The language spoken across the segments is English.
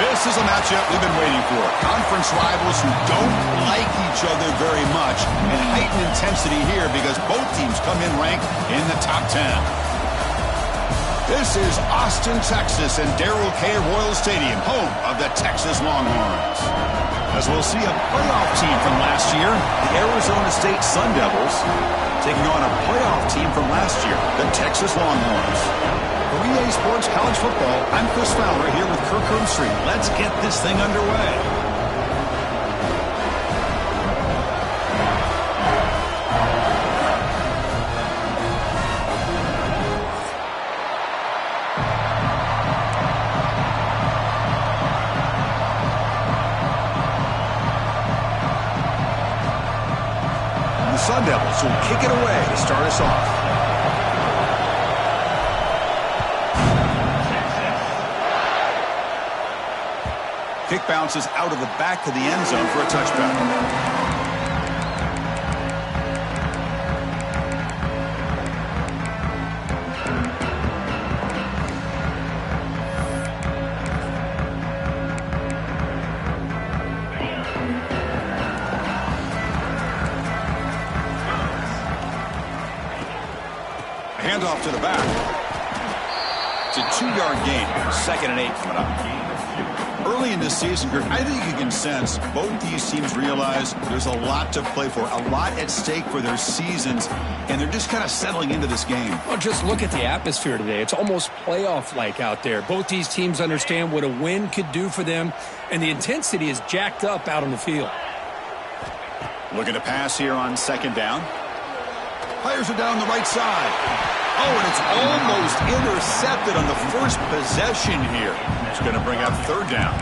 This is a matchup we've been waiting for. Conference rivals who don't like each other very much, and heightened intensity here because both teams come in ranked in the top 10. This is Austin, Texas, and Darrell K. Royal Stadium, home of the Texas Longhorns. As we'll see a playoff team from last year, the Arizona State Sun Devils, taking on a playoff team from last year, the Texas Longhorns. For EA Sports College Football, I'm Chris Fowler here with Kirk Herbstreit. Let's get this thing underway. And the Sun Devils will kick it away to start us off. Kick bounces out of the back of the end zone for a touchdown. Handoff to the back. It's a 2-yard gain. 2nd and 8 coming up. Early in this season, Greg, I think you can sense both these teams realize there's a lot to play for, a lot at stake for their seasons, and they're just kind of settling into this game. Well, just look at the atmosphere today. It's almost playoff-like out there. Both these teams understand what a win could do for them, and the intensity is jacked up out on the field. Looking to pass here on 2nd down. Fires it down the right side. Oh, and it's almost intercepted on the first possession here. It's going to bring up 3rd down.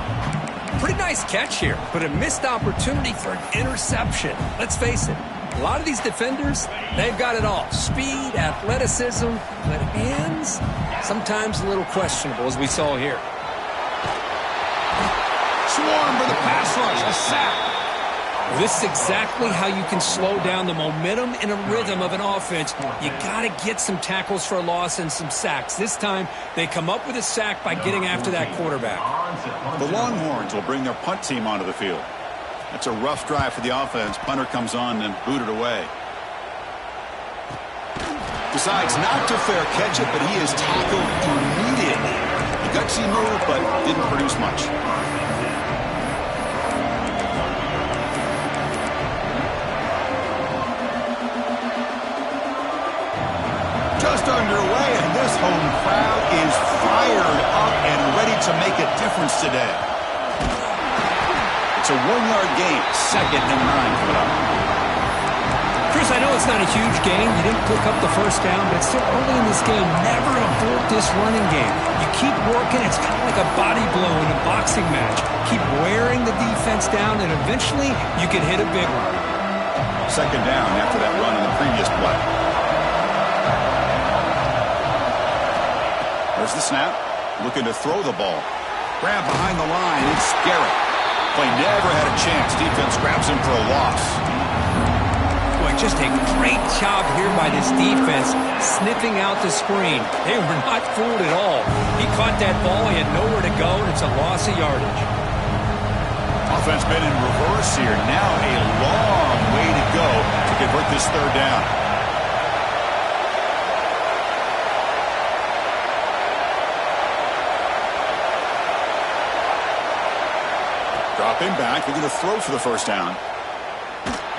Pretty nice catch here, but a missed opportunity for an interception. Let's face it, a lot of these defenders, they've got it all. Speed, athleticism, but hands, sometimes a little questionable, as we saw here. Swarm for the pass rush, a sack. This is exactly how you can slow down the momentum and a rhythm of an offense. You got to get some tackles for a loss and some sacks. This time, they come up with a sack by getting after that quarterback. The Longhorns will bring their punt team onto the field. That's a rough drive for the offense. Punter comes on and booted away. Decides not to fair catch it, but he is tackled immediately. A gutsy move, but didn't produce much. Just underway, and this home crowd is fired up and ready to make a difference today. It's a 1-yard gain, 2nd and 9 coming up. Chris, I know it's not a huge gain. You didn't pick up the 1st down, but it's still early in this game. Never abort this running game. You keep working. It's kind of like a body blow in a boxing match. Keep wearing the defense down, and eventually you can hit a big one. 2nd down after that run in the previous play. There's the snap. Looking to throw the ball. Grab behind the line. It's Garrett. Play never had a chance. Defense grabs him for a loss. Boy, just a great job here by this defense, sniffing out the screen. They were not fooled at all. He caught that ball. He had nowhere to go, and it's a loss of yardage. Offense been in reverse here. Now a long way to go to convert this 3rd down. Dropping back, they're going to throw for the 1st down.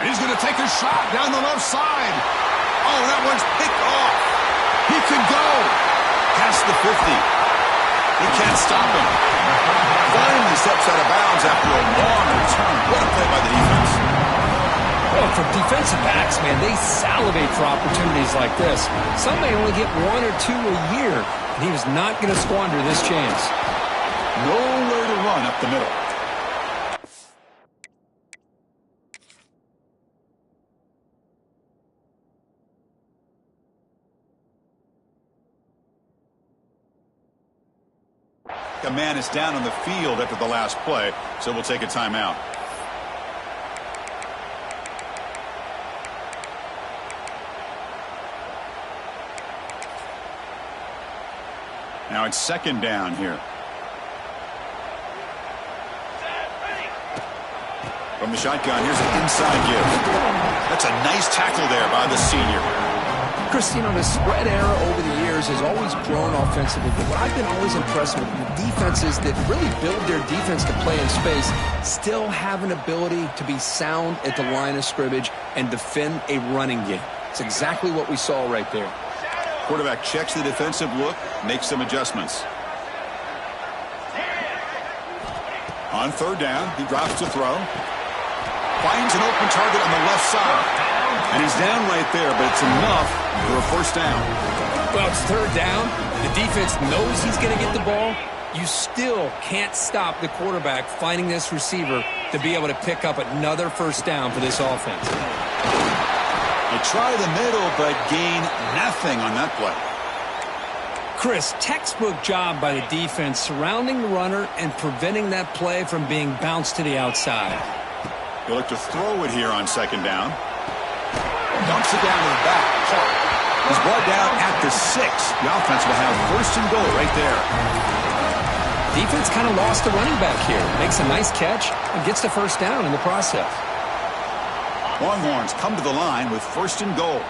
And he's going to take a shot down the left side. Oh, that one's picked off. He could go past the 50. He can't stop him. Finally steps out of bounds after a long return. What a play by the defense. Well, for defensive backs, man, they salivate for opportunities like this. Some may only get 1 or 2 a year, and he was not going to squander this chance. Nowhere to run up the middle. A man is down on the field after the last play, so we'll take a timeout. Now it's second down here. From the shotgun, here's an inside give. That's a nice tackle there by the senior. Chris, you know, the spread era over the years has always grown offensively, but what I've been always impressed with defenses that really build their defense to play in space still have an ability to be sound at the line of scrimmage and defend a running game. It's exactly what we saw right there. Quarterback checks the defensive look, makes some adjustments. On third down, he drops to throw. Finds an open target on the left side. And he's down right there, but it's enough for a first down. Well, it's third down. The defense knows he's going to get the ball. You still can't stop the quarterback finding this receiver to be able to pick up another first down for this offense. They try the middle, but gain nothing on that play. Chris, textbook job by the defense surrounding the runner and preventing that play from being bounced to the outside. He'll look to throw it here on second down. Dumps it down to the back. He's brought down at the 6. The offense will have first and goal right there. Defense kind of lost the running back here. Makes a nice catch and gets the first down in the process. Longhorns come to the line with first and goal.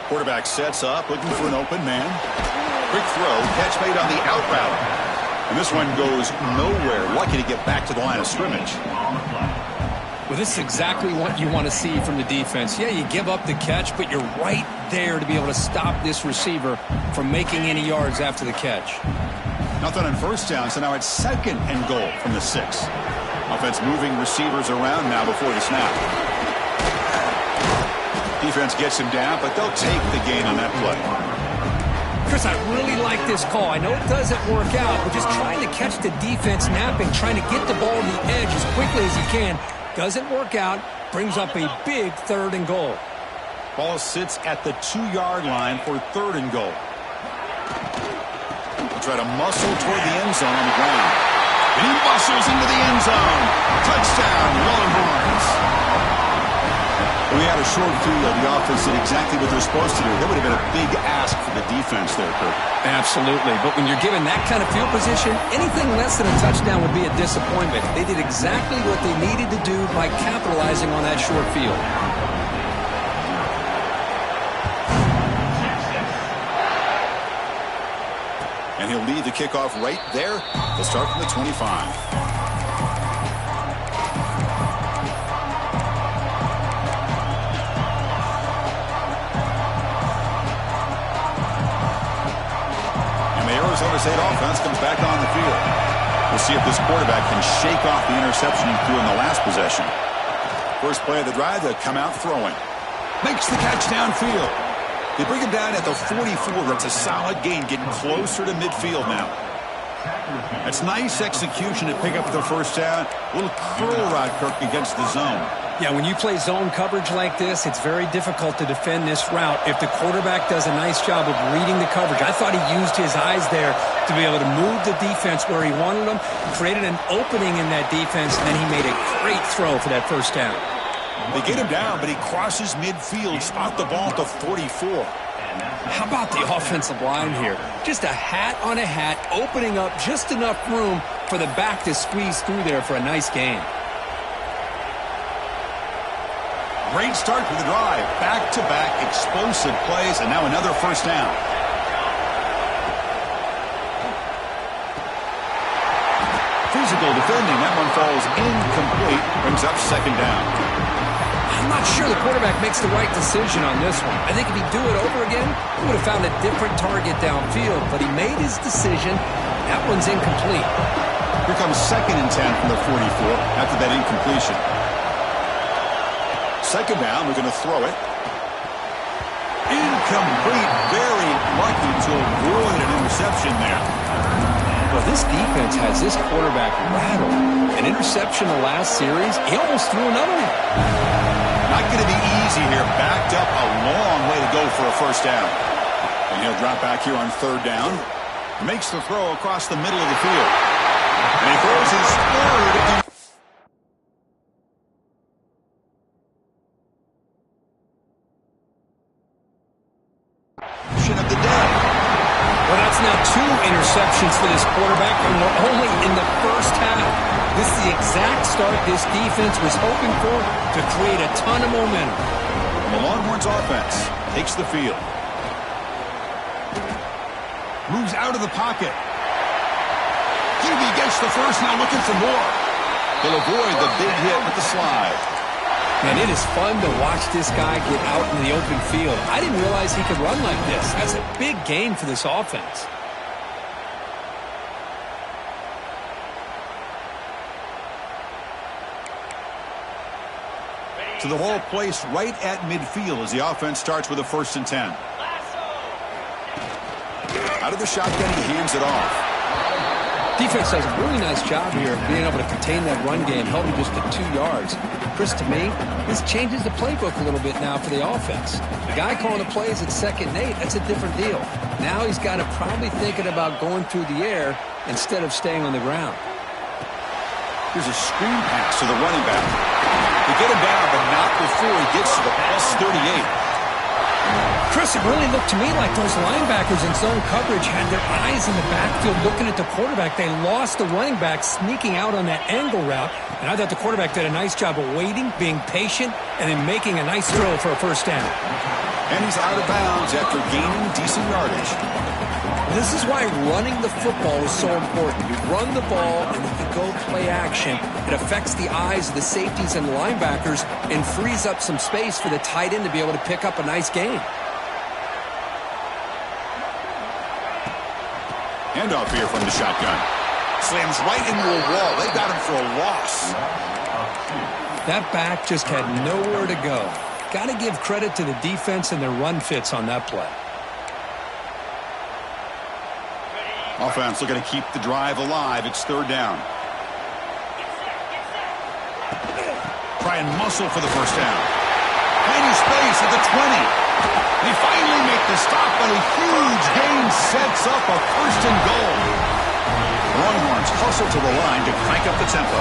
Quarterback sets up, looking for an open man. Quick throw, catch made on the out route. And this one goes nowhere. Lucky to get back to the line of scrimmage. Well, this is exactly what you want to see from the defense. Yeah, you give up the catch, but you're right there to be able to stop this receiver from making any yards after the catch. Nothing on first down, so now it's second and goal from the 6. Offense moving receivers around now before the snap. Defense gets him down, but they'll take the gain on that play. Chris, I really like this call. I know it doesn't work out, but just trying to catch the defense napping, trying to get the ball to the edge as quickly as he can. Doesn't work out, brings up a big third and goal. Ball sits at the 2-yard line for third and goal. He'll try to muscle toward the end zone on the ground. And he muscles into the end zone. Touchdown, Longhorns. We had a short field. The offense did exactly what they're supposed to do. That would have been a big ask for the defense there, Kirk. Absolutely. But when you're given that kind of field position, anything less than a touchdown would be a disappointment. They did exactly what they needed to do by capitalizing on that short field. And he'll lead the kickoff right there. They'll start from the 25. Arizona State offense comes back on the field. We'll see if this quarterback can shake off the interception he threw in the last possession. First play of the drive, they'll come out throwing. Makes the catch downfield. They bring him down at the 44. That's a solid gain, getting closer to midfield now. That's nice execution to pick up the first down. A little curl rod, Kirk, against the zone. Yeah, when you play zone coverage like this, it's very difficult to defend this route if the quarterback does a nice job of reading the coverage. I thought he used his eyes there to be able to move the defense where he wanted them, created an opening in that defense, and then he made a great throw for that first down. They get him down, but he crosses midfield, spot the ball at the 44. How about the offensive line here? Just a hat on a hat, opening up just enough room for the back to squeeze through there for a nice gain. Great start to the drive. Back-to-back explosive plays, and now another first down. Physical defending. That one falls incomplete. Brings up second down. I'm not sure the quarterback makes the right decision on this one. I think if he'd do it over again, he would have found a different target downfield, but he made his decision. That one's incomplete. Here comes 2nd and 10 from the 44 after that incompletion. 2nd down, we're going to throw it. Incomplete, very lucky to avoid an interception there. Well, this defense has this quarterback rattled. An interception the last series, he almost threw another one. Not going to be easy here. Backed up a long way to go for a first down. And he'll drop back here on 3rd down. Makes the throw across the middle of the field. And he throws his 3rd. Of the day. Well, that's now 2 interceptions for this quarterback, and we're only in the first half. This is the exact start this defense was hoping for to create a ton of momentum. The Longhorns offense takes the field. Moves out of the pocket. QB gets the first, now looking for more. He'll avoid the big hit with the slide. And it is fun to watch this guy get out in the open field. I didn't realize he could run like this. That's a big gain for this offense. To the ball placed right at midfield as the offense starts with a 1st and 10. Out of the shotgun, he hands it off. Defense does a really nice job here of being able to contain that run game, held him just to 2 yards. Chris, to me, this changes the playbook a little bit now for the offense. The guy calling the plays at 2nd and 8, that's a different deal. Now he's got to probably thinking about going through the air instead of staying on the ground. Here's a screen pass to the running back. They get him down, but not before he gets to the pass 38. Chris, it really looked to me like those linebackers in zone coverage had their eyes in the backfield looking at the quarterback. They lost the running back sneaking out on that angle route, and I thought the quarterback did a nice job of waiting, being patient, and then making a nice throw for a first down. And he's out of bounds after gaining decent yardage. This is why running the football is so important. You run the ball, and if you go play action, it affects the eyes of the safeties and the linebackers and frees up some space for the tight end to be able to pick up a nice gain. Handoff here from the shotgun. Slams right into a wall. They got him for a loss. That back just had nowhere to go. Got to give credit to the defense and their run fits on that play. Offense looking to keep the drive alive. It's 3rd down. Try and muscle for the first down. Tiny space at the 20. They finally make the stop, but a huge gain sets up a 1st and goal. Longhorns hustle to the line to crank up the tempo.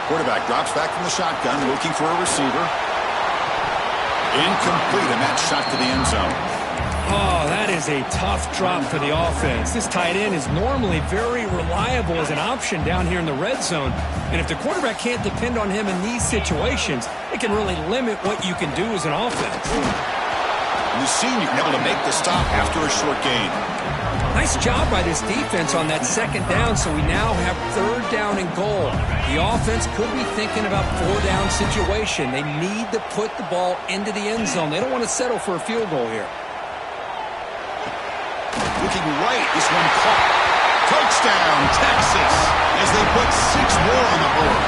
Quarterback drops back from the shotgun, looking for a receiver. Incomplete, and that shot to the end zone. Oh, that is a tough drop for the offense. This tight end is normally very reliable as an option down here in the red zone. And if the quarterback can't depend on him in these situations, it can really limit what you can do as an offense. The senior able to make the stop after a short gain. Nice job by this defense on that 2nd down, so we now have 3rd down and goal. The offense could be thinking about 4-down situation. They need to put the ball into the end zone. They don't want to settle for a field goal here. Looking right, this one caught. Touchdown, Texas, as they put 6 more on the board.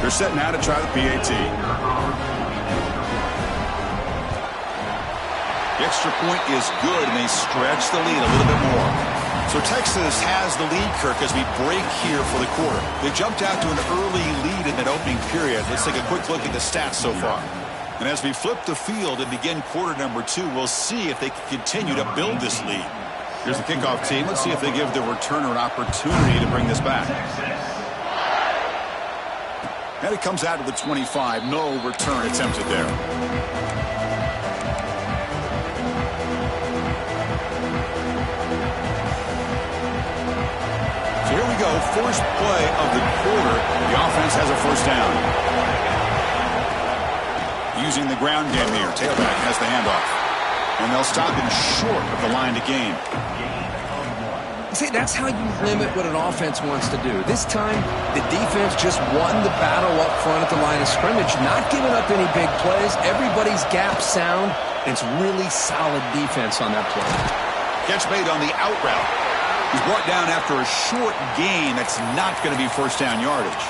They're set now to try the PAT. The extra point is good, and they stretch the lead a little bit more. So Texas has the lead, Kirk, as we break here for the quarter. They jumped out to an early lead in that opening period. Let's take a quick look at the stats so far. And as we flip the field and begin quarter number 2, we'll see if they can continue to build this lead. Here's the kickoff team. Let's see if they give the returner an opportunity to bring this back. And it comes out to the 25. No return attempted there. So here we go. First play of the quarter. The offense has a first down. Using the ground game here. Tailback has the handoff. And they'll stop him short of the line to gain. See, that's how you limit what an offense wants to do. This time, the defense just won the battle up front at the line of scrimmage, not giving up any big plays. Everybody's gap sound, and it's really solid defense on that play. Catch made on the out route. He's brought down after a short gain. That's not going to be first down yardage.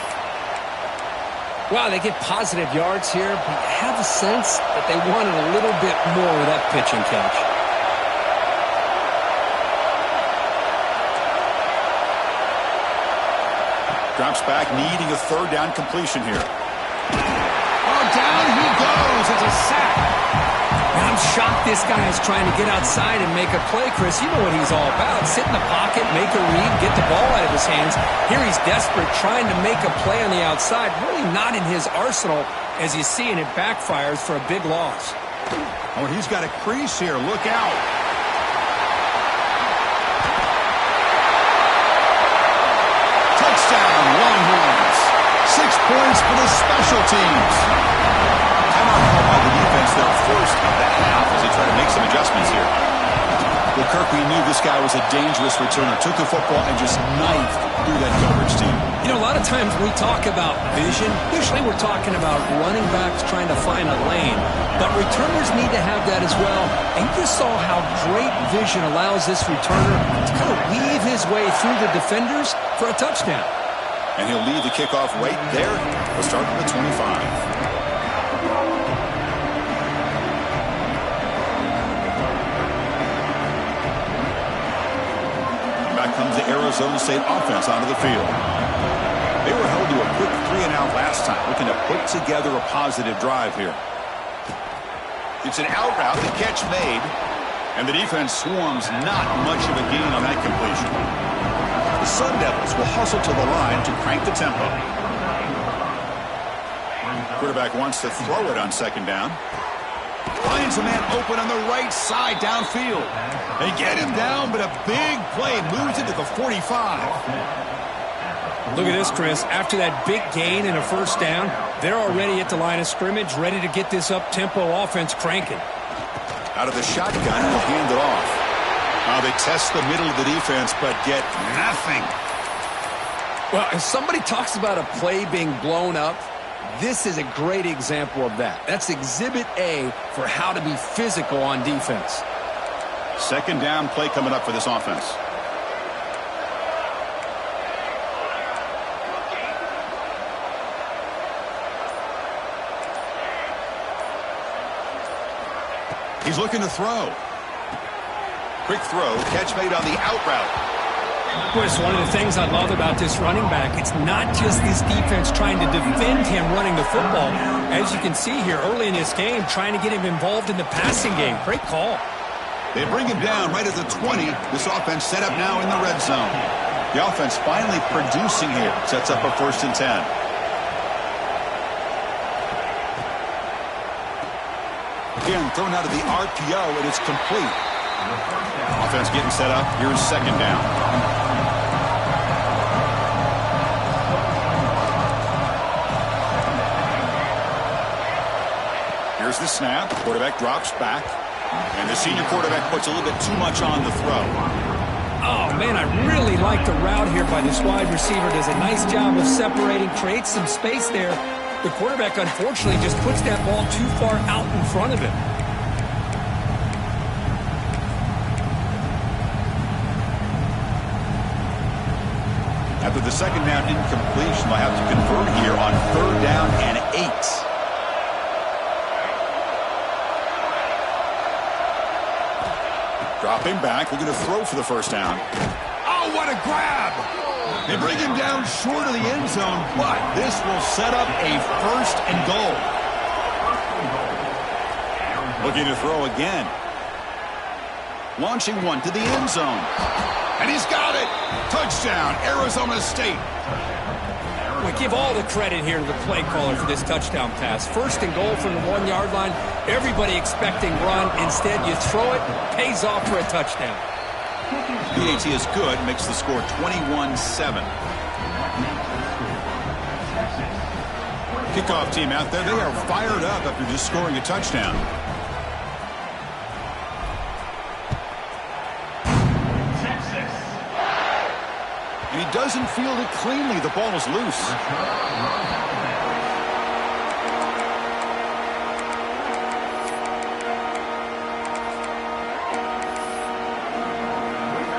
Wow, they get positive yards here, but you have a sense that they wanted a little bit more with that pitch and catch. Drops back, needing a third down completion here. Oh, down he goes. It's a sack. And I'm shocked this guy is trying to get outside and make a play, Chris. You know what he's all about. Sit in the pocket, make a read, get the ball out of his hands. Here he's desperate, trying to make a play on the outside. Really not in his arsenal, as you see, and it backfires for a big loss. Oh, he's got a crease here. Look out. Touchdown, Longhorns. 6 points for the special teams. Timeout called by the defense. They're forced of the half as they try to make some adjustments here. Well, Kirk, we knew this guy was a dangerous returner. Took the football and just knifed through that coverage team. You know, a lot of times we talk about vision. Usually we're talking about running backs trying to find a lane. But returners need to have that as well. And you just saw how great vision allows this returner to kind of weave his way through the defenders for a touchdown. And he'll lead the kickoff right there. We'll start from the 25. Comes the Arizona State offense onto the field. They were held to a quick 3-and-out last time, looking to put together a positive drive here. It's an out route, the catch made, and the defense swarms not much of a gain on that completion. The Sun Devils will hustle to the line to crank the tempo. Quarterback wants to throw it on second down. Finds a man open on the right side downfield. They get him down, but a big play moves it to the 45. Look at this, Chris. After that big gain and a first down, they're already at the line of scrimmage, ready to get this up-tempo offense cranking. Out of the shotgun, he'll hand it off. Now they test the middle of the defense, but get nothing. Well, if somebody talks about a play being blown up, this is a great example of that. That's Exhibit A for how to be physical on defense. Second down play coming up for this offense. He's looking to throw. Quick throw, catch made on the out route. Chris, one of the things I love about this running back, it's not just this defense trying to defend him running the football. As you can see here early in this game, trying to get him involved in the passing game. Great call. They bring him down right at the 20. This offense set up now in the red zone. The offense finally producing here. Sets up a 1st and 10. Again, thrown out of the RPO, and it's complete. Offense getting set up. Here's second down. Here's the snap. Quarterback drops back. And the senior quarterback puts a little bit too much on the throw. Oh, man, I really like the route here by this wide receiver. Does a nice job of separating, creates some space there. The quarterback, unfortunately, just puts that ball too far out in front of him. After the second down incompletion, they'll have to convert here on 3rd down and 8. Dropping back, looking to throw for the first down. Oh, what a grab! They bring him down short of the end zone, but this will set up a 1st and goal. Looking to throw again. Launching one to the end zone. And he's got it! Touchdown, Arizona State. We give all the credit here to the play caller for this touchdown pass. 1st and goal from the 1-yard line. Everybody expecting run. Instead, you throw it, pays off for a touchdown. PAT is good, makes the score 21-7. Kickoff team out there, they are fired up after just scoring a touchdown. And he doesn't field it cleanly. The ball is loose.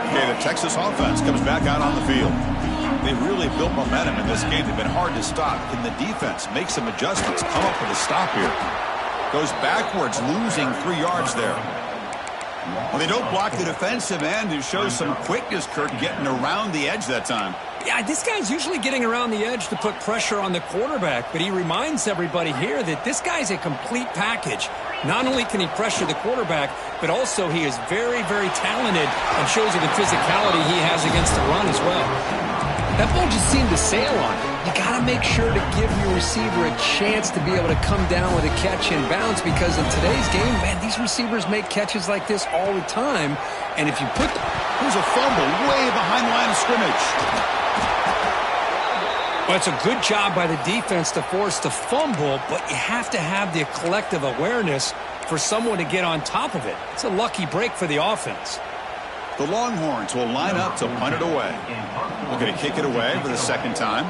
Okay, the Texas offense comes back out on the field. They really built momentum in this game. They've been hard to stop. Can the defense make some adjustments? Come up with a stop here. Goes backwards, losing 3 yards there. Well, they don't block the defensive end, who shows some quickness, Kirk, getting around the edge that time. Yeah, this guy's usually getting around the edge to put pressure on the quarterback, but he reminds everybody here that this guy's a complete package. Not only can he pressure the quarterback, but also he is very, very talented and shows you the physicality he has against the run as well. That ball just seemed to sail on it. You got to make sure to give your receiver a chance to be able to come down with a catch and bounce, because in today's game, man, these receivers make catches like this all the time. And if you put... Here's a fumble way behind the line of scrimmage. Well, it's a good job by the defense to force the fumble, but you have to have the collective awareness for someone to get on top of it. It's a lucky break for the offense. The Longhorns will line up to punt it away. Looking to kick it away for the second time.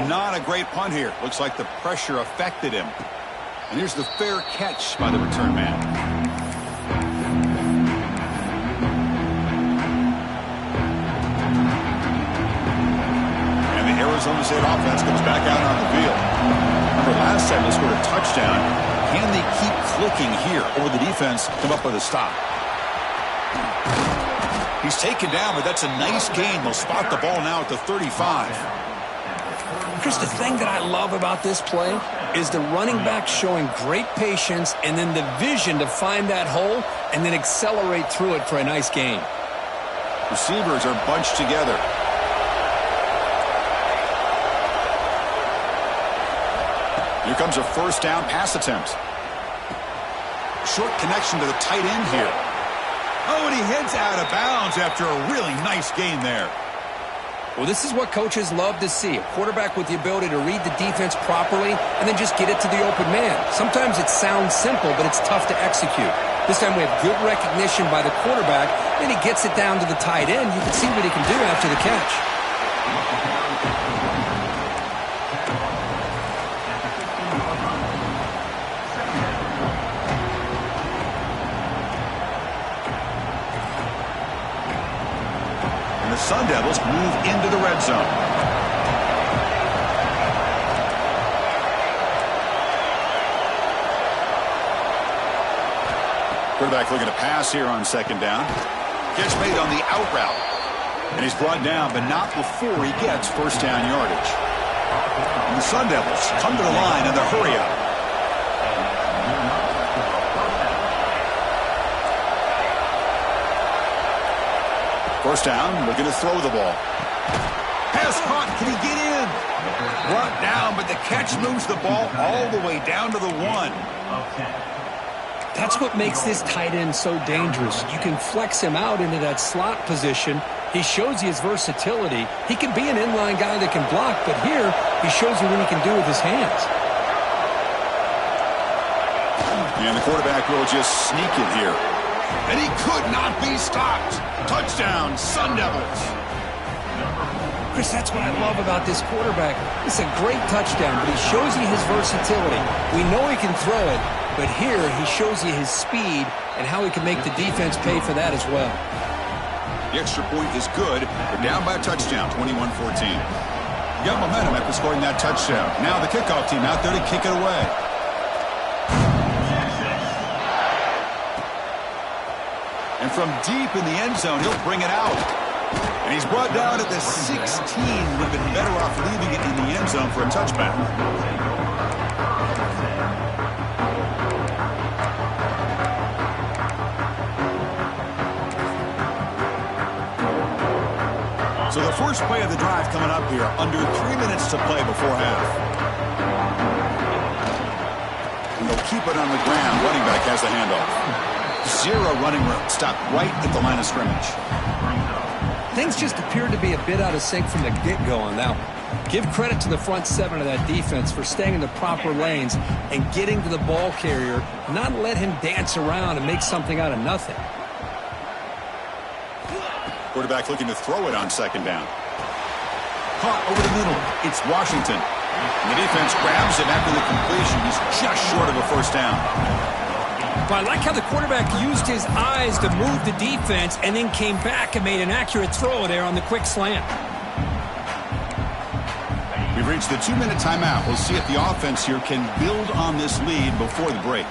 Not a great punt here. Looks like the pressure affected him. And here's the fair catch by the return man. And the Arizona State offense comes back out on the field. Remember, last time they scored a touchdown. Can they keep clicking here, or will the defense come up with a stop? He's taken down, but that's a nice gain. They'll spot the ball now at the 35. Chris, the thing that I love about this play is the running back showing great patience and then the vision to find that hole and then accelerate through it for a nice gain. Receivers are bunched together. Here comes a first down pass attempt. Short connection to the tight end here. Oh, and he heads out of bounds after a really nice gain there. Well, this is what coaches love to see. A quarterback with the ability to read the defense properly and then just get it to the open man. Sometimes it sounds simple, but it's tough to execute. This time we have good recognition by the quarterback, and he gets it down to the tight end. You can see what he can do after the catch. Sun Devils move into the red zone. Quarterback looking to pass here on second down. Catch made on the out route. And he's brought down, but not before he gets first down yardage. And the Sun Devils come to the line in the hurry up. First down, looking to throw the ball. Pass caught, can he get in? Brought down, but the catch moves the ball all the way down to the 1. That's what makes this tight end so dangerous. You can flex him out into that slot position. He shows you his versatility. He can be an inline guy that can block, but here he shows you what he can do with his hands. And the quarterback will just sneak it here. And he could not be stopped. Touchdown, Sun Devils. Chris, that's what I love about this quarterback. It's a great touchdown, but he shows you his versatility. We know he can throw it, but here he shows you his speed and how he can make the defense pay for that as well. The extra point is good. They're down by a touchdown, 21-14. Got momentum after scoring that touchdown. Now the kickoff team out there to kick it away. And from deep in the end zone, he'll bring it out. And he's brought down at the 16. Would have been better off leaving it in the end zone for a touchback. So the first play of the drive coming up here, under 3 minutes to play before half. And they'll keep it on the ground. Running back has the handoff. Zero running room. Stopped right at the line of scrimmage. Things just appeared to be a bit out of sync from the get-go on that one. Give credit to the front seven of that defense for staying in the proper lanes and getting to the ball carrier, not let him dance around and make something out of nothing. Quarterback looking to throw it on second down. Caught over the middle. It's Washington. And the defense grabs him after the completion. He's just short of a first down. But I like how the quarterback used his eyes to move the defense and then came back and made an accurate throw there on the quick slant. We've reached the 2-minute timeout. We'll see if the offense here can build on this lead before the break.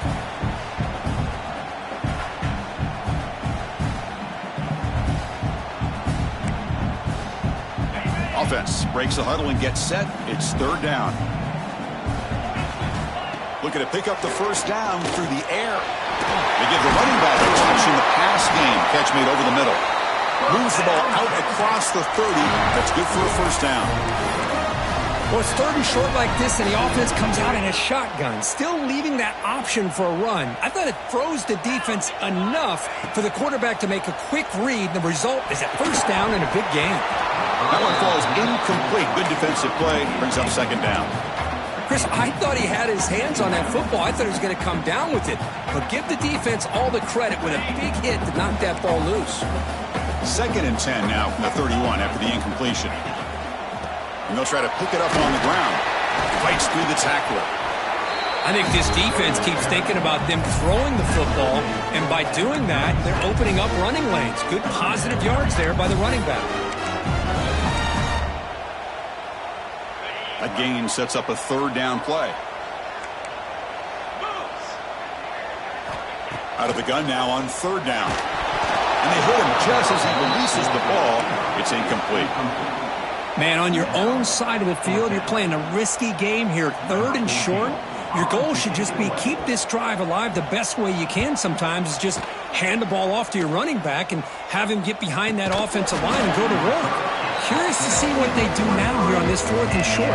Offense breaks the huddle and gets set. It's third down. Looking to pick up the first down through the air. They give the running back a touch in the pass game. Catch made over the middle. Moves the ball out across the 30. That's good for a first down. Well, it's third and short like this, and the offense comes out in a shotgun, still leaving that option for a run. I thought it throws the defense enough for the quarterback to make a quick read. The result is a first down and a big gain. That one falls incomplete. Good defensive play. Brings up second down. Chris, I thought he had his hands on that football. I thought he was going to come down with it. But give the defense all the credit with a big hit to knock that ball loose. Second and 10 now from the 31 after the incompletion. And they'll try to pick it up on the ground. Fights through the tackler. I think this defense keeps thinking about them throwing the football, and by doing that, they're opening up running lanes. Good positive yards there by the running back. A gain sets up a third down play. Out of the gun now on third down. And they hit him just as he releases the ball. It's incomplete. Man, on your own side of the field, you're playing a risky game here. Third and short. Your goal should just be keep this drive alive the best way you can sometimes is just hand the ball off to your running back and have him get behind that offensive line and go to work. Curious to see what they do now here on this fourth and short.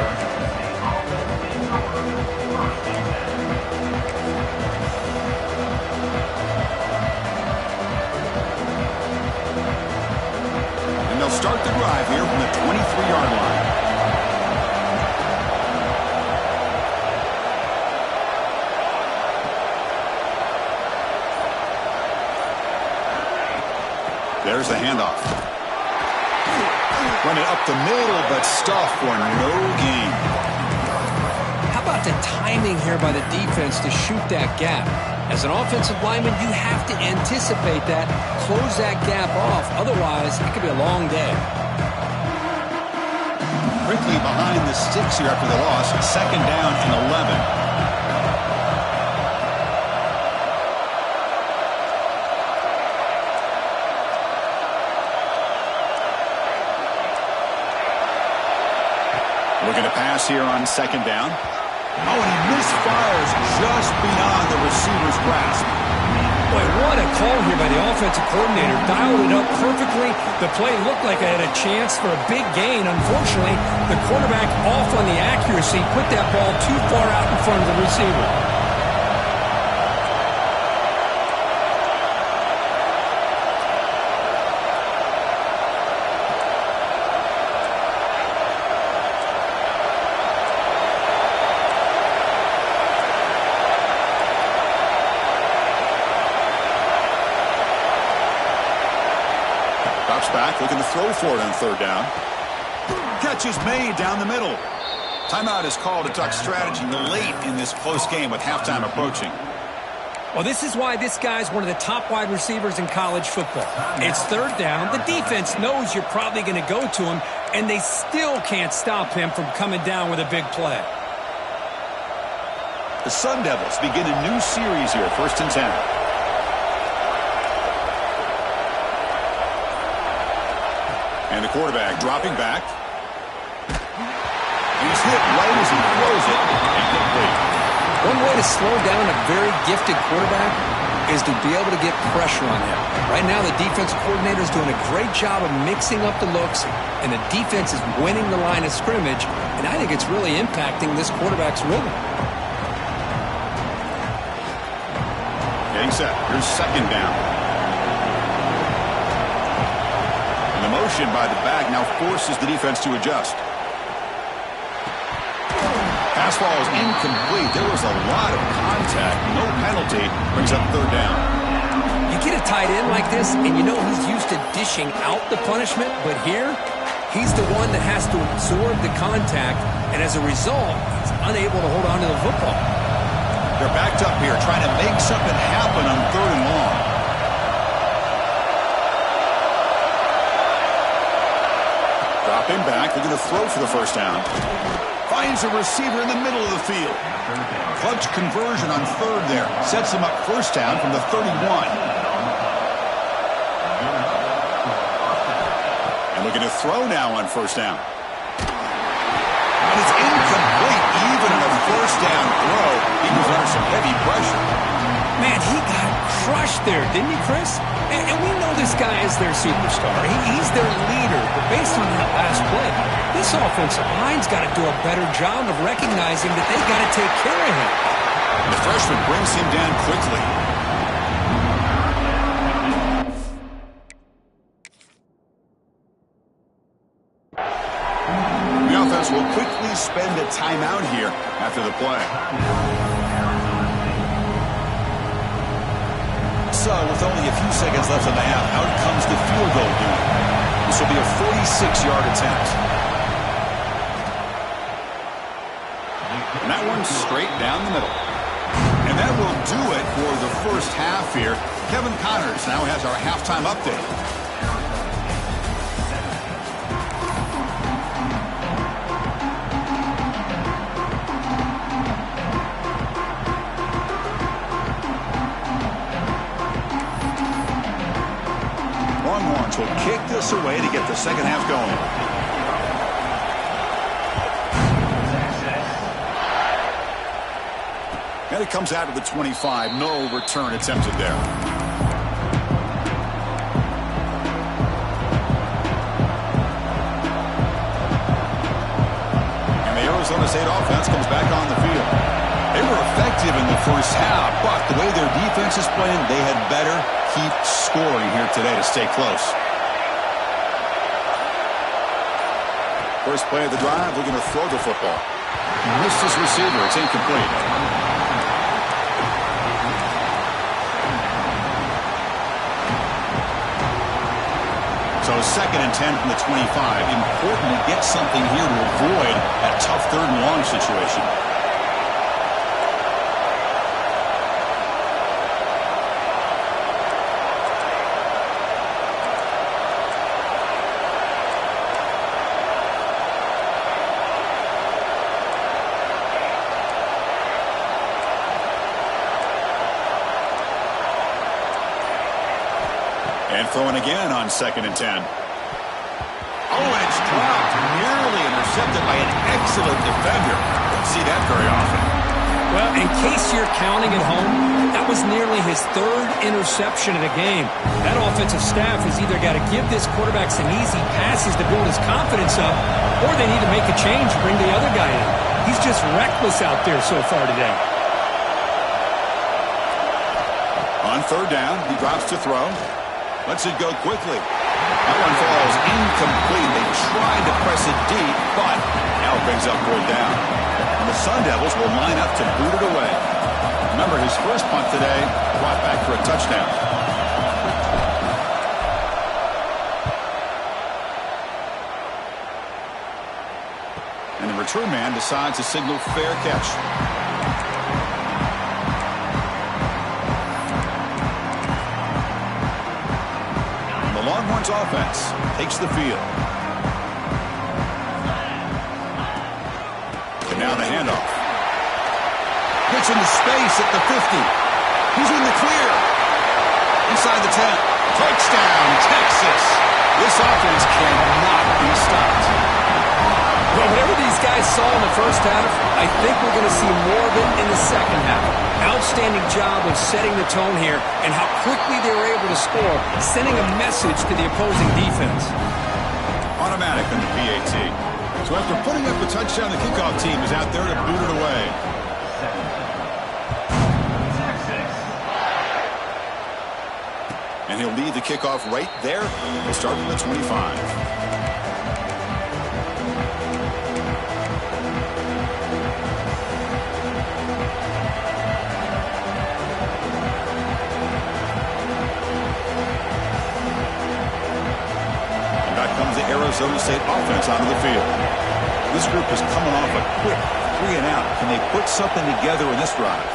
And they'll start the drive here from the 23-yard line. There's the handoff. Running up the middle, but stuffed for no gain. How about the timing here by the defense to shoot that gap? As an offensive lineman, you have to anticipate that, close that gap off. Otherwise, it could be a long day. Quickly behind the sticks here after the loss. Second down and 11. Looking to pass here on second down. Oh, and he misfires just beyond the receiver's grasp. Boy, what a call here by the offensive coordinator. Dialed it up perfectly. The play looked like it had a chance for a big gain. Unfortunately, the quarterback off on the accuracy, put that ball too far out in front of the receiver. Back, looking to throw for it on third down. Catch is made down the middle. Timeout is called to talk strategy late in this close game with halftime approaching. Well, this is why this guy's one of the top wide receivers in college football. It's third down. The defense knows you're probably going to go to him, and they still can't stop him from coming down with a big play. The Sun Devils begin a new series here, first and 10. And the quarterback dropping back. He's hit right as he throws it. Incomplete. One way to slow down a very gifted quarterback is to be able to get pressure on him. Right now, the defensive coordinator is doing a great job of mixing up the looks, and the defense is winning the line of scrimmage, and I think it's really impacting this quarterback's rhythm. Getting set. Here's second down. Motion by the back now forces the defense to adjust. Pass ball is incomplete. There was a lot of contact. No penalty. Brings up third down. You get a tight end like this, and you know he's used to dishing out the punishment, but here, he's the one that has to absorb the contact, and as a result, he's unable to hold on to the football. They're backed up here, trying to make something happen on third and long. Dropping back, they're going to throw for the first down. Finds a receiver in the middle of the field. Clutch conversion on third there. Sets him up first down from the 31. And looking to throw now on first down. And it's incomplete. Even on a first down throw, he was under some heavy pressure. Man, he got crushed there, didn't he, Chris? And we know this guy is their superstar. He's their leader. But based on that last play, this offensive line's got to do a better job of recognizing that they got to take care of him. The freshman brings him down quickly. The offense will quickly spend a timeout here after the play. So, with only a few seconds left in the half, out comes the field goal unit. This will be a 46-yard attempt. And that one's straight down the middle. And that will do it for the first half here. Kevin Connors now has our halftime update. Longhorns will kick this away to get the second half going. And it comes out of the 25. No return attempted there. And the Arizona State offense comes back on the field. They were effective in the first half, but the way their defense is playing, they had better keep scoring here today to stay close. First play of the drive, looking to throw the football. He missed his receiver. It's incomplete. So second and 10 from the 25. Important to get something here to avoid that tough third and long situation. And throwing again on second and 10. Oh, and it's dropped. Nearly intercepted by an excellent defender. Don't see that very often. Well, in case you're counting at home, that was nearly his third interception of the game. That offensive staff has either got to give this quarterback some easy passes to build his confidence up, or they need to make a change and bring the other guy in. He's just reckless out there so far today. On third down, he drops to throw. Lets it go quickly. That one falls incomplete. They tried to press it deep, but now it brings up fourth down. And the Sun Devils will line up to boot it away. Remember, his first punt today brought back for a touchdown. And the return man decides to signal fair catch. Longhorns offense takes the field. And now the handoff. Gets into space at the 50. He's in the clear. Inside the 10. Touchdown, Texas. This offense cannot be stopped. Well, whatever these guys saw in the first half, I think we're going to see more of it in the second half. Outstanding job of setting the tone here and how quickly they were able to score, sending a message to the opposing defense. Automatic on the PAT. So after putting up a touchdown, the kickoff team is out there to boot it away. And he'll lead the kickoff right there. He'll start from the 25. Arizona State offense onto the field. This group is coming off a quick 3-and-out. Can they put something together in this drive?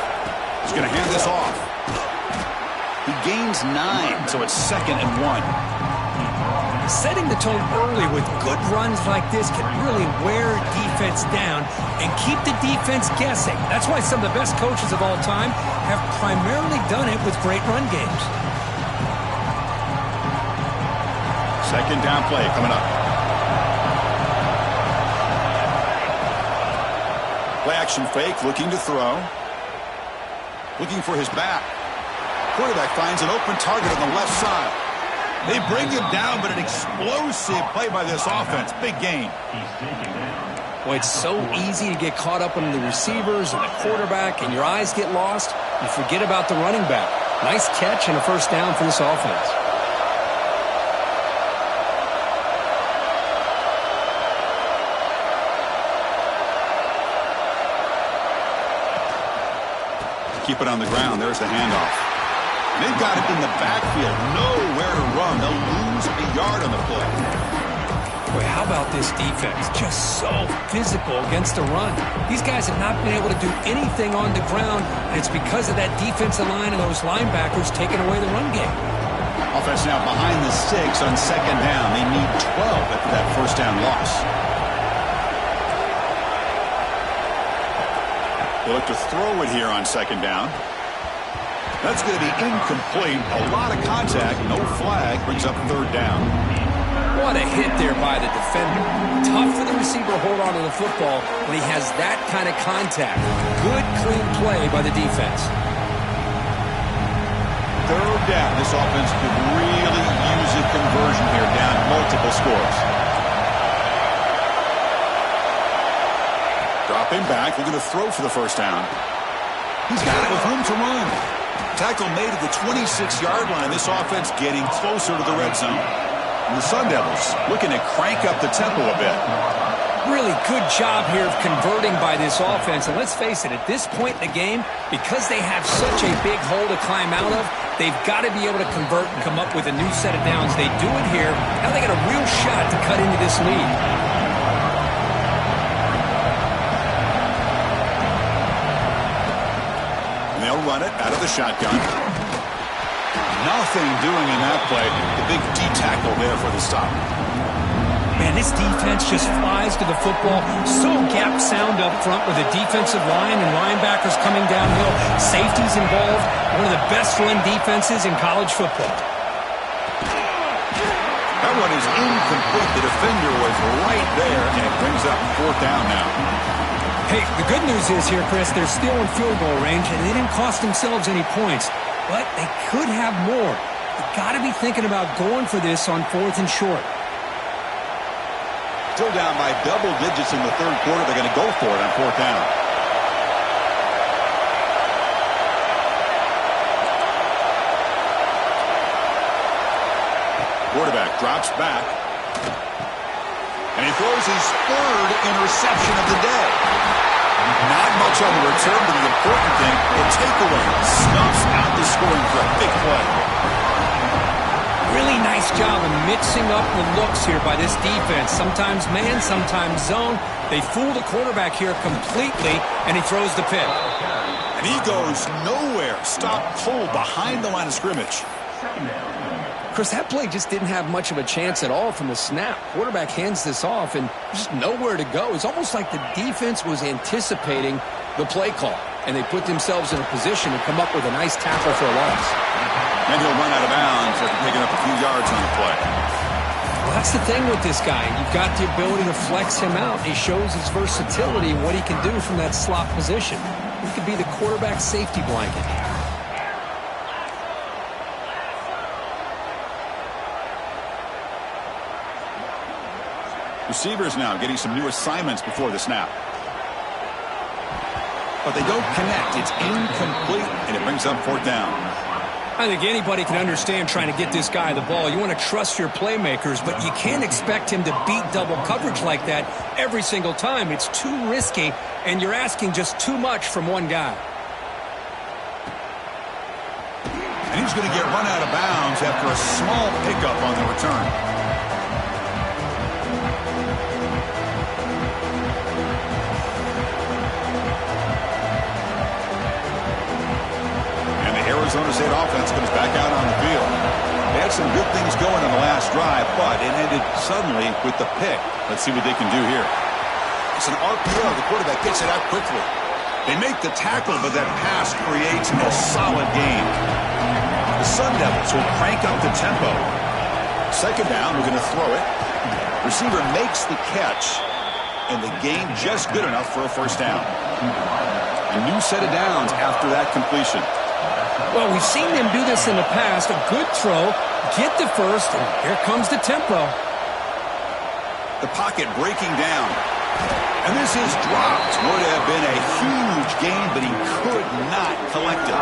He's going to hand this off. He gains 9, so it's 2nd and 1. Setting the tone early with good runs like this can really wear defense down and keep the defense guessing. That's why some of the best coaches of all time have primarily done it with great run games. 2nd down play coming up. Play action fake, looking to throw. Looking for his back. Quarterback finds an open target on the left side. They bring him down, but an explosive play by this offense. Big gain. Boy, it's so easy to get caught up in the receivers and the quarterback, and your eyes get lost. You forget about the running back. Nice catch and a 1st down for this offense. Keep it on the ground. There's the handoff. They've got it in the backfield. Nowhere to run. They'll lose a yard on the play. Boy, how about this defense? Just so physical against the run. These guys have not been able to do anything on the ground, and it's because of that defensive line and those linebackers taking away the run game. Offense now behind the 6 on 2nd down. They need 12 after that 1st down loss. They look to throw it here on 2nd down. That's going to be incomplete. A lot of contact. No flag. Brings up 3rd down. What a hit there by the defender. Tough for the receiver to hold on to the football when he has that kind of contact. Good, clean play by the defense. 3rd down. This offense could really use a conversion here, down multiple scores. Dropping back. They're going to throw for the 1st down. He's got it with room to run. Tackle made at the 26-yard line. This offense getting closer to the red zone. And the Sun Devils looking to crank up the tempo a bit. Really good job here of converting by this offense. And let's face it, at this point in the game, because they have such a big hole to climb out of, they've got to be able to convert and come up with a new set of downs. They do it here. Now they got a real shot to cut into this lead. They'll run it out of the shotgun. Nothing doing in that play. The big D-tackle there for the stop. Man, this defense just flies to the football. So gap sound up front with a defensive line and linebackers coming downhill. Safeties involved. One of the best run defenses in college football. That one is incomplete. The defender was right there, and it brings up 4th down now. Hey, the good news is here, Chris, they're still in field goal range, and they didn't cost themselves any points. But they could have more. You've got to be thinking about going for this on 4th and short. Still down by double digits in the 3rd quarter. They're going to go for it on 4th down. Quarterback drops back. And he throws his 3rd interception of the day. Not much on the return, but the important thing, the takeaway snuffs out the scoring for a big play. Really nice job of mixing up the looks here by this defense. Sometimes man, sometimes zone. They fool the quarterback here completely, and he throws the pick. And he goes nowhere. Stop cold behind the line of scrimmage. Chris, that play just didn't have much of a chance at all from the snap. Quarterback hands this off, and just nowhere to go. It's almost like the defense was anticipating the play call, and they put themselves in a position to come up with a nice tackle for a loss. And he'll run out of bounds after picking up a few yards on the play. Well, that's the thing with this guy. You've got the ability to flex him out. He shows his versatility and what he can do from that slot position. He could be the quarterback safety blanket. Receivers now getting some new assignments before the snap. But they don't connect. It's incomplete, and it brings up 4th down. I think anybody can understand trying to get this guy the ball. You want to trust your playmakers, but you can't expect him to beat double coverage like that every single time. It's too risky, and you're asking just too much from one guy. And he's going to get run out of bounds after a small pickup on the return. Arizona State offense comes back out on the field. They had some good things going on the last drive, but it ended suddenly with the pick. Let's see what they can do here. It's an RPO. The quarterback gets it out quickly. They make the tackle, but that pass creates a solid gain. The Sun Devils will crank up the tempo. Second down, we're going to throw it. Receiver makes the catch, and the gain just good enough for a first down. A new set of downs after that completion. Well, we've seen them do this in the past. A good throw, get the first, and here comes the tempo. The pocket breaking down. And this is dropped. Would have been a huge gain, but he could not collect it.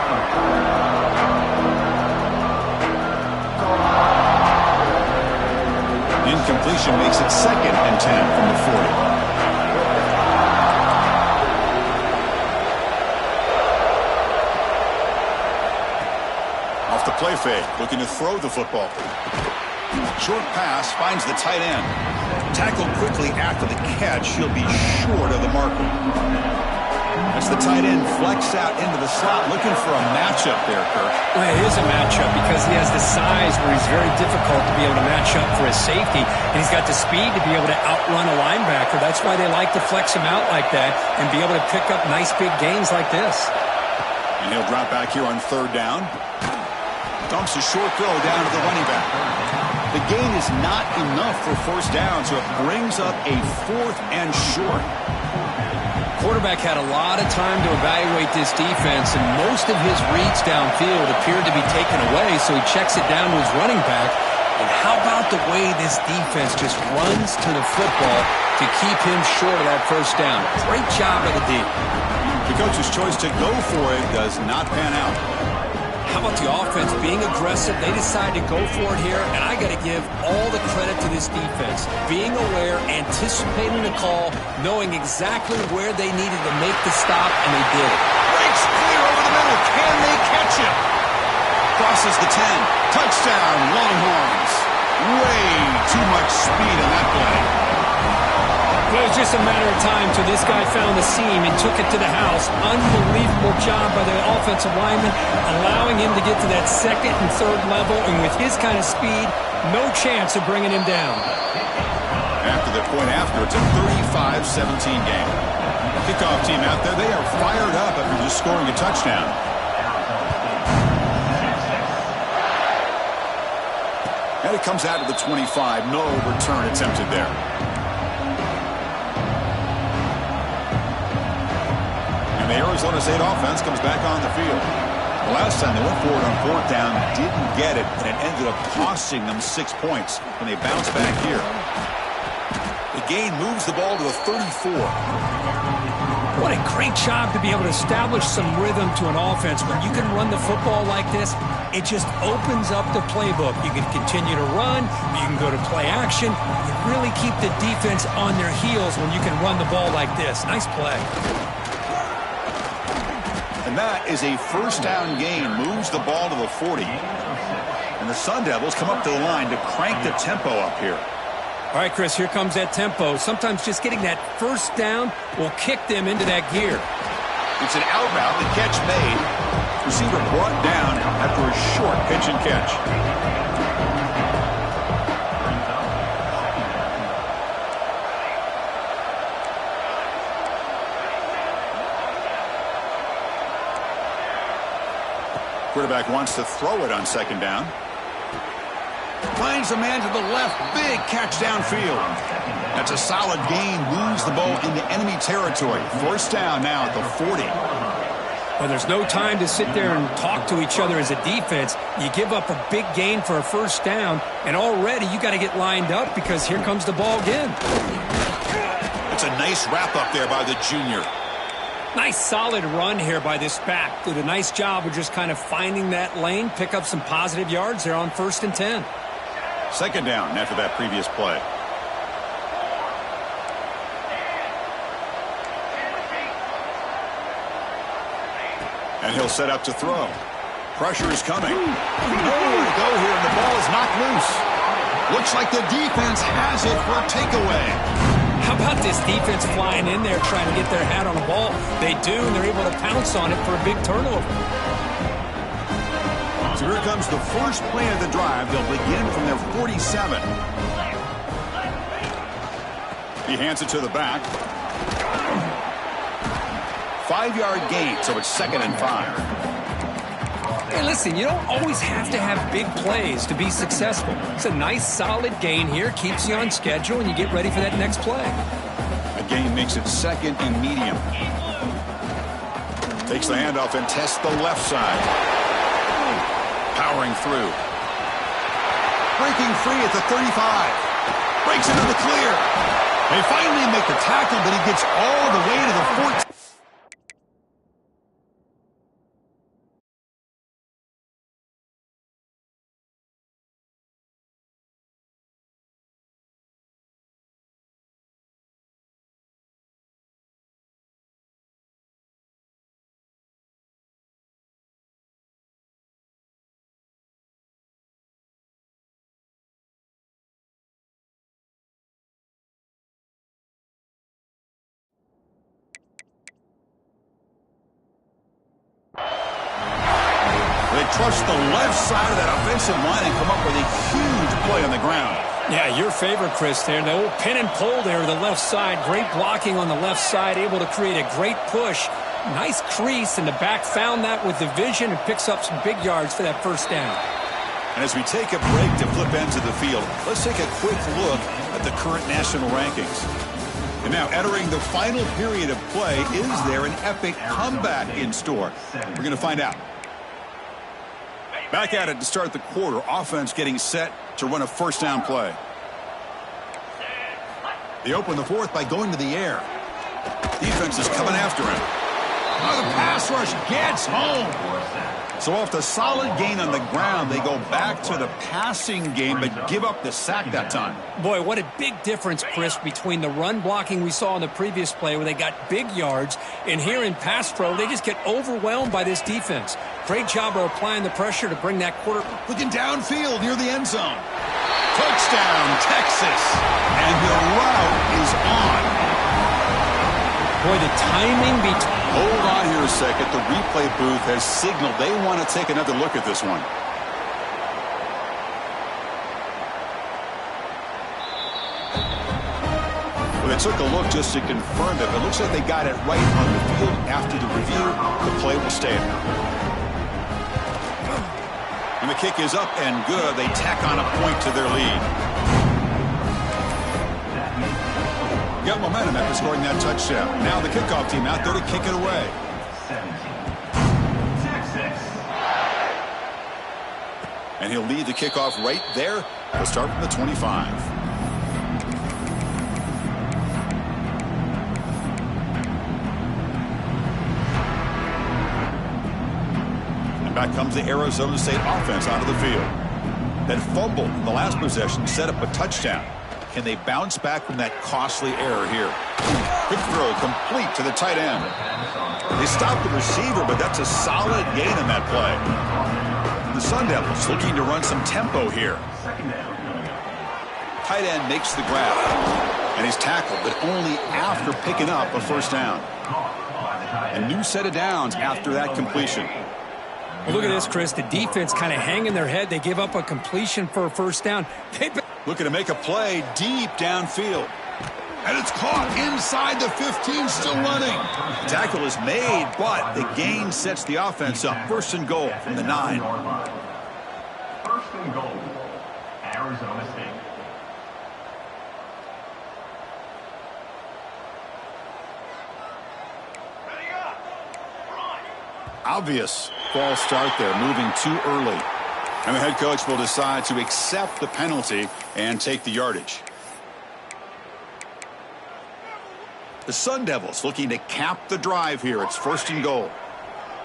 Incompletion makes it 2nd and 10 from the 40. The play fake, looking to throw the football. Short pass finds the tight end. Tackled quickly after the catch. He'll be short of the marker. As the tight end flex out into the slot, looking for a matchup there, Kirk. Well, it is a matchup because he has the size where he's very difficult to be able to match up for his safety, and he's got the speed to be able to outrun a linebacker. That's why they like to flex him out like that and be able to pick up nice big gains like this. And he'll drop back here on 3rd down. Dumps a short throw down to the running back. The gain is not enough for first down, so it brings up a 4th and short. Quarterback had a lot of time to evaluate this defense, and most of his reads downfield appeared to be taken away, so he checks it down to his running back. And how about the way this defense just runs to the football to keep him short of that first down? Great job by the D. The coach's choice to go for it does not pan out. How about the offense being aggressive? They decide to go for it here, and I got to give all the credit to this defense. Being aware, anticipating the call, knowing exactly where they needed to make the stop, and they did it. Breaks clear over the middle. Can they catch him? Crosses the 10. Touchdown, Longhorns. Way too much speed in that play. Well, it was just a matter of time till this guy found the seam and took it to the house. Unbelievable job by the offensive lineman, allowing him to get to that 2nd and 3rd level, and with his kind of speed, no chance of bringing him down. After the point after, it's a 35-17 game. Kickoff team out there, they are fired up after just scoring a touchdown. And it comes out to the 25. No return attempted there. And the Arizona State offense comes back on the field. The last time they went forward on 4th down, didn't get it, and it ended up costing them 6 points when they bounce back here. The gain moves the ball to the 34. What a great job to be able to establish some rhythm to an offense. When you can run the football like this, it just opens up the playbook. You can continue to run. You can go to play action. You really keep the defense on their heels when you can run the ball like this. Nice play. And that is a first down gain. Moves the ball to the 40. And the Sun Devils come up to the line to crank the tempo up here. All right, Chris, here comes that tempo. Sometimes just getting that first down will kick them into that gear. It's an out route. The catch made. Receiver brought down after a short pitch and catch. Quarterback wants to throw it on 2nd down. Finds a man to the left. Big catch downfield. That's a solid gain. Moves the ball into enemy territory. First down now at the 40. Well, there's no time to sit there and talk to each other as a defense. You give up a big gain for a first down, and already you got to get lined up because here comes the ball again. It's a nice wrap up there by the junior. Nice solid run here by this back. Did a nice job of just kind of finding that lane, pick up some positive yards there on 1st and 10. 2nd down after that previous play. And he'll set up to throw. Pressure is coming. Nowhere to go here, and the ball is knocked loose. Looks like the defense has it for a takeaway. How about this defense flying in there trying to get their hat on the ball? They do, and they're able to pounce on it for a big turnover. So here comes the first play of the drive. They'll begin from their 47. He hands it to the back. 5-yard gain, so it's 2nd and 5. Hey, listen, you don't always have to have big plays to be successful. It's a nice, solid gain here, keeps you on schedule, and you get ready for that next play. A gain makes it 2nd and medium. Takes the handoff and tests the left side. Powering through. Breaking free at the 35. Breaks into the clear. They finally make the tackle, but he gets all the way to the 14. They trust the left side of that offensive line and come up with a huge play on the ground. Yeah, your favorite, Chris, there. The old pin and pull there to the left side. Great blocking on the left side, able to create a great push. Nice crease, and the back found that with the vision and picks up some big yards for that first down. And as we take a break to flip ends of the field, let's take a quick look at the current national rankings. And now entering the final period of play, is there an epic comeback in store? We're going to find out. Back at it to start the quarter. Offense getting set to run a first down play. They open the fourth by going to the air. Defense is coming after him. Oh, the pass rush gets home. So off the solid gain on the ground, they go back to the passing game, but give up the sack that time. Boy, what a big difference, Chris, between the run blocking we saw in the previous play where they got big yards, and here in pass pro, they just get overwhelmed by this defense. Great job of applying the pressure to bring that quarter. Looking downfield near the end zone. Touchdown, Texas. And the route is on. Boy, the timing between... Hold on here a second. The replay booth has signaled they want to take another look at this one. Well, they took a look just to confirm it. It looks like they got it right on the field. After the review, the play will stand. And the kick is up and good. They tack on a point to their lead. Got momentum after scoring that touchdown. Now the kickoff team out there to kick it away. And he'll lead the kickoff right there. He'll start from the 25. And back comes the Arizona State offense out of the field. That fumble in the last possession set up a touchdown. Can they bounce back from that costly error here? Quick throw complete to the tight end. They stopped the receiver, but that's a solid gain in that play. The Sun Devils looking to run some tempo here. Tight end makes the grab. And he's tackled, but only after picking up a first down. A new set of downs after that completion. Well, look at this, Chris. The defense kind of hanging their head. They give up a completion for a first down. Looking to make a play deep downfield. And it's caught inside the 15, still running. The tackle is made, but the gain sets the offense up. First and goal from the 9. First and goal, Arizona State. Obvious false start there, moving too early. And the head coach will decide to accept the penalty and take the yardage. The Sun Devils looking to cap the drive here. It's first and goal.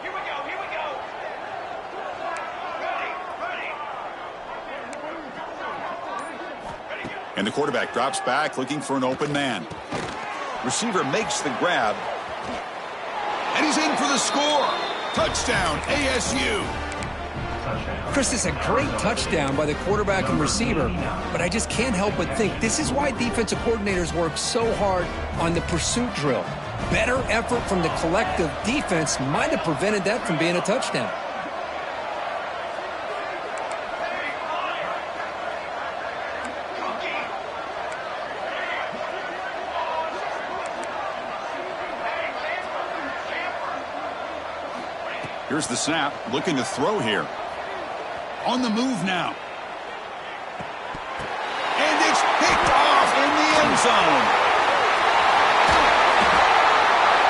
Here we go, here we go. Ready. And the quarterback drops back looking for an open man. Receiver makes the grab. And he's in for the score. Touchdown, ASU. Chris, it's a great touchdown by the quarterback and receiver, but I just can't help but think this is why defensive coordinators work so hard on the pursuit drill. Better effort from the collective defense might have prevented that from being a touchdown. Here's the snap, looking to throw here. On the move now. And it's picked off in the end zone.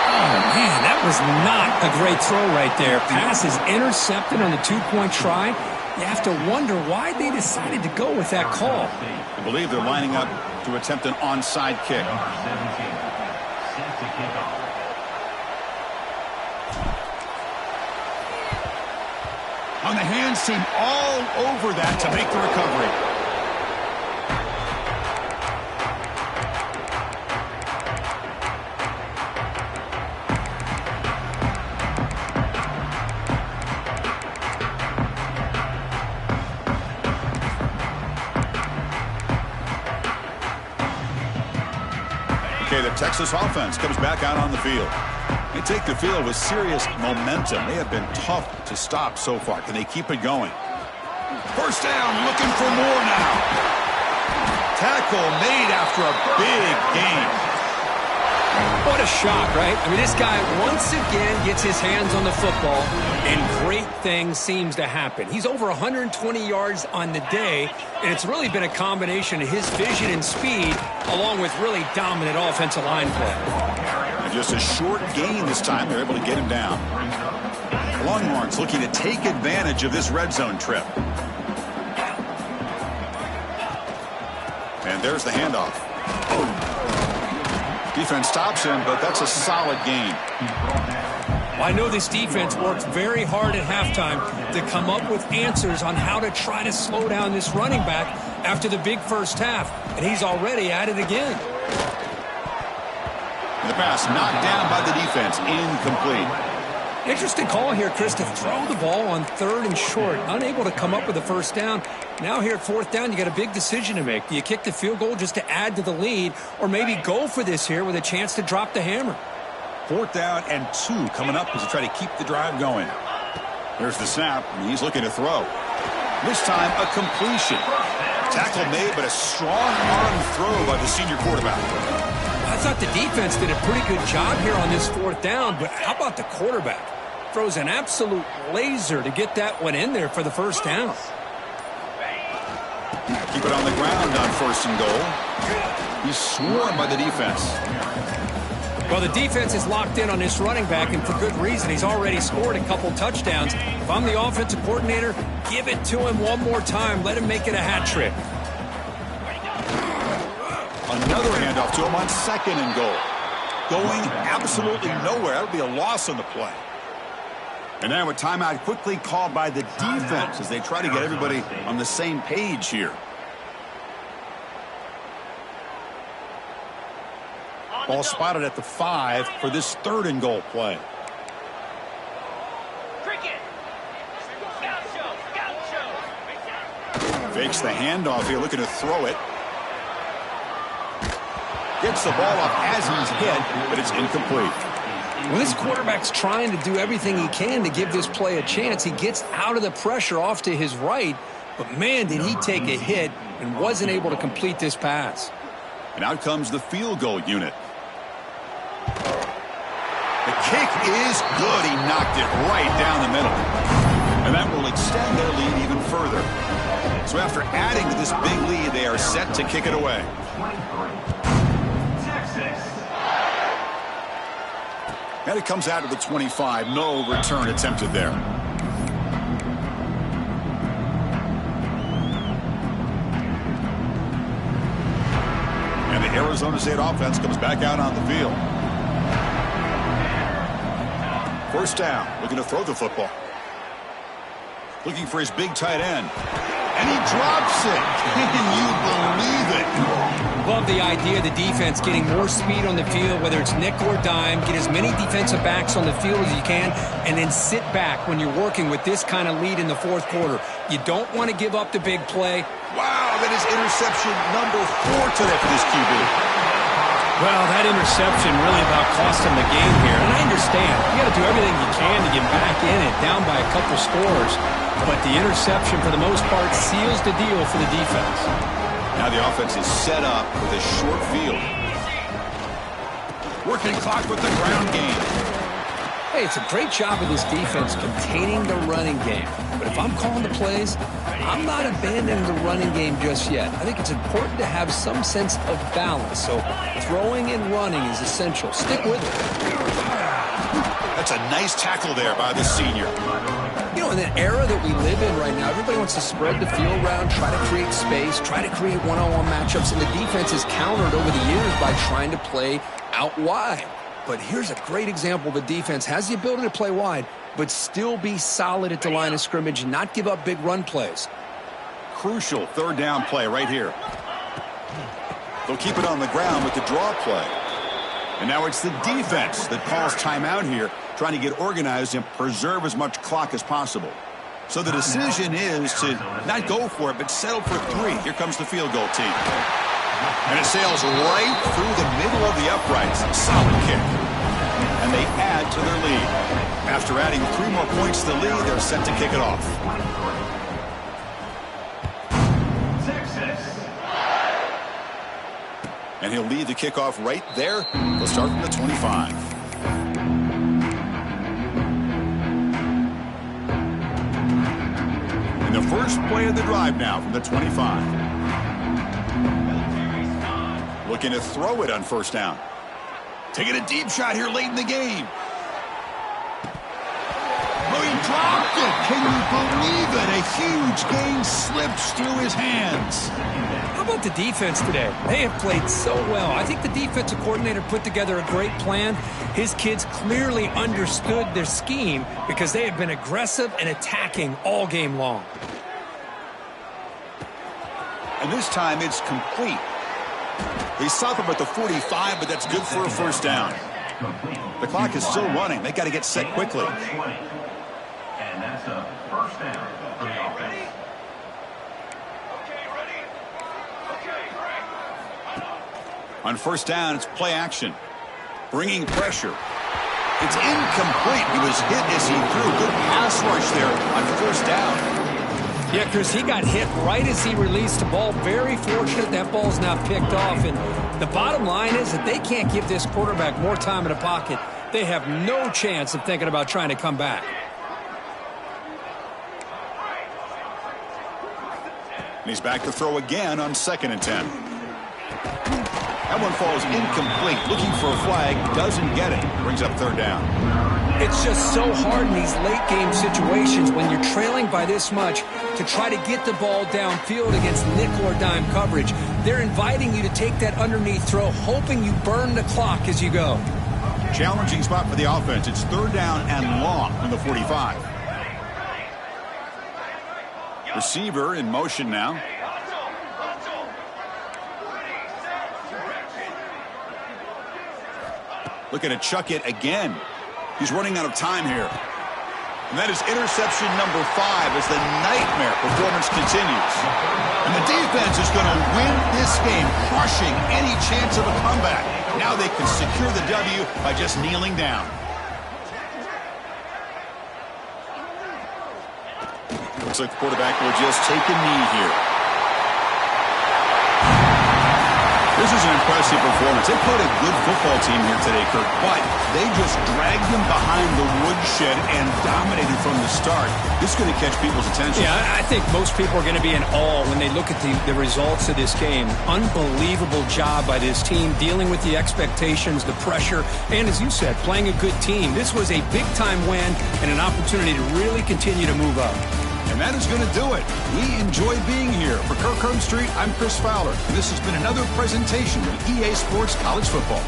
Oh, man, that was not a great throw right there. Pass is intercepted on the two-point try. You have to wonder why they decided to go with that call. I believe they're lining up to attempt an onside kick. On the hands team all over that to make the recovery. Okay, the Texas offense comes back out on the field. They take the field with serious momentum. They have been tough to stop so far. Can they keep it going? First down, looking for more now. Tackle made after a big gain. What a shock, right? I mean, this guy once again gets his hands on the football, and great things seems to happen. He's over 120 yards on the day, and it's really been a combination of his vision and speed, along with really dominant offensive line play. And just a short gain this time. They're able to get him down. The Longhorns looking to take advantage of this red zone trip. And there's the handoff. Defense stops him, but that's a solid gain. Well, I know this defense worked very hard at halftime to come up with answers on how to try to slow down this running back after the big first half, and he's already at it again. The pass knocked down by the defense, incomplete. Interesting call here, Chris, to throw the ball on 3rd and short. Unable to come up with a first down. Now here at 4th down, you got a big decision to make. Do you kick the field goal just to add to the lead, or maybe go for this here with a chance to drop the hammer? 4th down and 2 coming up as they try to keep the drive going. There's the snap, and he's looking to throw. This time, a completion. Tackle made, but a strong arm throw by the senior quarterback. I thought the defense did a pretty good job here on this 4th down, but how about the quarterback? Throws an absolute laser to get that one in there for the first down. Keep it on the ground on 1st and goal. He's swarmed by the defense. Well, the defense is locked in on this running back, and for good reason. He's already scored a couple touchdowns. If I'm the offensive coordinator, give it to him one more time. Let him make it a hat trick. Another handoff to him on 2nd and goal. Going absolutely nowhere. That would be a loss on the play. And now a timeout quickly called by the defense as they try to get everybody on the same page here. Ball spotted at the 5 for this 3rd and goal play. Fakes the handoff here, looking to throw it. Gets the ball up as he's hit, but it's incomplete. Well, this quarterback's trying to do everything he can to give this play a chance. He gets out of the pressure off to his right, but man, did he take a hit and wasn't able to complete this pass. And out comes the field goal unit. The kick is good. He knocked it right down the middle. And that will extend their lead even further. So after adding to this big lead, they are set to kick it away. And it comes out of the 25. No return attempted there. And the Arizona State offense comes back out on the field. 1st down, looking to throw the football. Looking for his big tight end. And he drops it. Can you believe it? Love the idea of the defense getting more speed on the field, whether it's nickel or dime. Get as many defensive backs on the field as you can, and then sit back when you're working with this kind of lead in the 4th quarter. You don't want to give up the big play. Wow, that is interception number 4 today for this QB. Well, that interception really about cost him the game here. And I understand. You got to do everything you can to get back in it, down by a couple scores. But the interception, for the most part, seals the deal for the defense. Now the offense is set up with a short field. Working clock with the ground game. Hey, it's a great job of this defense containing the running game. But if I'm calling the plays, I'm not abandoning the running game just yet. I think it's important to have some sense of balance. So throwing and running is essential. Stick with it. That's a nice tackle there by the senior. You know, in an era that we live in right now, everybody wants to spread the field around, try to create space, try to create one-on-one matchups, and the defense is countered over the years by trying to play out wide. But here's a great example. The defense has the ability to play wide, but still be solid at the line of scrimmage and not give up big run plays. Crucial third down play right here. They'll keep it on the ground with the draw play. And now it's the defense that calls timeout here, trying to get organized and preserve as much clock as possible. So the decision is to not go for it, but settle for 3. Here comes the field goal team. And it sails right through the middle of the uprights. Solid kick. And they add to their lead. After adding 3 more points to the lead, they're set to kick it off. And he'll lead the kickoff right there. They'll start from the 25. And the first play of the drive now from the 25. Looking to throw it on first down. Taking a deep shot here late in the game. Oh, he dropped it. Can you believe it? A huge gain slips through his hands. How about the defense today? They have played so well. I think the defensive coordinator put together a great plan. His kids clearly understood their scheme because they have been aggressive and attacking all game long. And this time it's complete. They stop him at the 45, but that's good for a first down. The clock is still running. They got to get set quickly. And that's a first down for the offense. On first down, it's play action. Bringing pressure. It's incomplete. He was hit as he threw. Good pass rush there on first down. Yeah, Chris, he got hit right as he released the ball. Very fortunate that ball's now picked off. And the bottom line is that they can't give this quarterback more time in the pocket. They have no chance of thinking about trying to come back. And he's back to throw again on 2nd and 10. That one falls incomplete. Looking for a flag. Doesn't get it. Brings up third down. It's just so hard in these late-game situations when you're trailing by this much to try to get the ball downfield against nickel or dime coverage. They're inviting you to take that underneath throw, hoping you burn the clock as you go. Challenging spot for the offense. It's third down and long on the 45. Receiver in motion now. Looking to chuck it again. He's running out of time here. And that is interception number 5 as the nightmare performance continues. And the defense is going to win this game, crushing any chance of a comeback. Now they can secure the W by just kneeling down. Looks like the quarterback will just take a knee here. This is an impressive performance. They played a good football team here today, Kirk, but they just dragged them behind the woodshed and dominated from the start. This is going to catch people's attention. Yeah, I think most people are going to be in awe when they look at the results of this game. Unbelievable job by this team, dealing with the expectations, the pressure, and as you said, playing a good team. This was a big-time win and an opportunity to really continue to move up. And that is going to do it. We enjoy being here. For Kirk Street, I'm Chris Fowler. And this has been another presentation of EA Sports College Football.